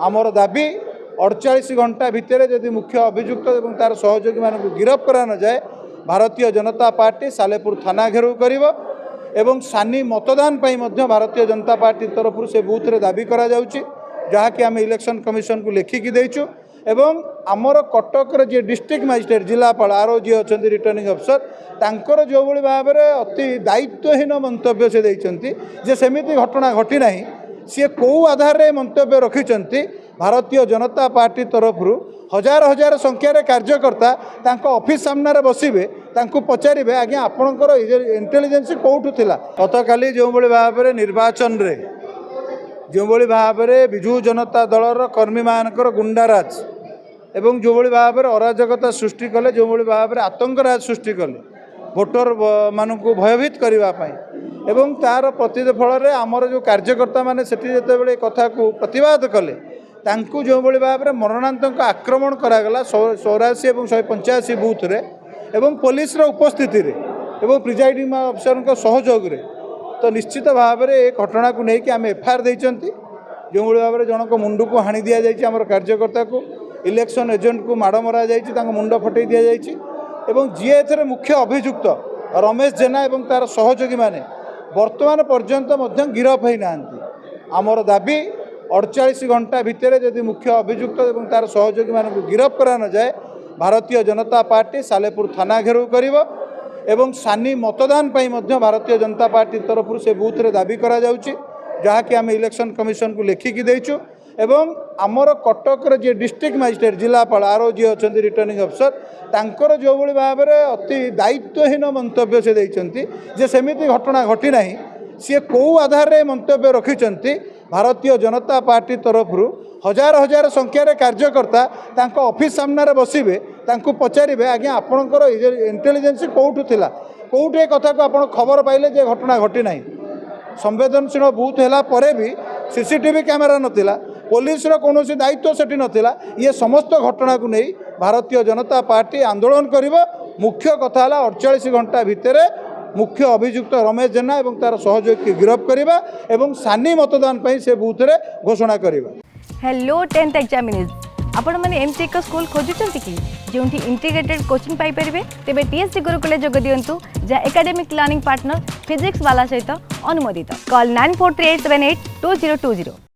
आमर दाबी 48 घंटा भितर जदि मुख्य अभियुक्त और तार सहयोगी मानक गिरफ करा न जाए भारतीय जनता पार्टी सालेपुर थाना घेराव करिवो एवं सानी मतदान पाई मध्य भारतीय जनता पार्टी तरफ से बूथ रे दाबी करा जाउची जहाँकि आम इलेक्शन कमिशन को लेखिकी देचु एवं आमर कटक जे डिस्ट्रिक्ट मजिस्ट्रेट जिलापाल आरो जी अच्छा रिटर्निंग अफसर तांकर जो भाई भाव में अति दायित्वहीन मंतव्य से देइचंती जे सेमिति घटना घटी नाही सी कौ आधार रे मंतव्य रखिचंती भारतीय जनता पार्टी तरफ हजार हजार संख्यार कार्यकर्ता तांको ऑफिस सामने बसिबे तांको पचारिबे आज्ञा आपणकर इंटेलिजेंस कौटू थिला गतकाली जो भाई भाव में निर्वाचन रे जो भाई भाव में विजु जनता दलर कर्मी मानकर गुंडाराज एवं जो भाई भाव में अराजकता सृष्टि कले जो भाई भाव में आतंकराज सृष्टि कले भोटर मानक भयभीत करने एवं तार प्रतिफल आमर जो कार्यकर्ता मैंने जिते कथा को प्रतिवाद कले तांकु जो भाई भाव में मरणांतक आक्रमण करागला 84 और 185 बूथ रे एवं पुलिस उपस्थिति रे एवं प्रिजाइडिंग अफिसर सहयोग रे तो निश्चित भाव में एक घटना को लेकिन आम एफआईआर देइचंती जो भाई भाव में जनक मुंड को हाणी दि जाइए आमर कार्यकर्ता को इलेक्शन एजेंट को माड़ मरा जाइए मुंड फटई दि जाइए एवं जी एथरे मुख्य अभियुक्त रमेश जेना एवं तार सहयोगी माने वर्तमान पर्यंत मध्य गिरफ होई नांती आमर दाबी 48 घंटा भितर जदि मुख्य अभियुक्त और तार सहयोगी मानक गिरफ करा न जाए भारतीय जनता पार्टी सालेपुर थाना घेराव करिवो एवं सानी मतदान पाई मध्य भारतीय जनता पार्टी तरफ से बूथ रे दाबी करा जाउची जहाँकि आम इलेक्शन कमिशन को लेखिकी देचु एवं आमर कटक जे डिस्ट्रिक्ट मजिस्ट्रेट जिलापाल आरो जी अच्छा रिटर्निंग अफसर तांकर जो भाई भाव में अति दायित्वहीन मंतव्य से देइचंती जे सेमिति घटना घटी नाही सी कौ आधार रे मंतव्य रखिचंती भारतीय जनता पार्टी तरफ हजार हजार संख्यार कार्यकर्ता तांको ऑफिस सामने बसिबे तांको पचारिबे आज्ञा आपणकर इंटेलिजेंस कौटू थिला कौटू ए कथा को आपण खबर पाइले जे घटना घटी नाही संवेदनशील बूथ है परे भी सीसीटीवी कैमेरा नथिला पुलिस कौन दायित्व सेठी नथिला ये समस्त घटना को नहीं भारतीय जनता पार्टी आंदोलन करिवो मुख्य कथा 48 घंटा भितर मुख्य अभियुक्त रमेश जेना और तार सहयोग की गिरफ करवा एवं सानी मतदान पाई से बूथ रे घोषणा करवा। हेलो 10th एग्जामिनीज आपण माने एमती एक स्कूल खोजुचंती कि जोंठी इंटीग्रेटेड कोचिंग पाई परिबे तेबे टीएससी गुरुकुल जोग दियंतु जा एकेडमिक लर्निंग पार्टनर फिजिक्स वाला सहित अनुमोदित कॉल 9438782020।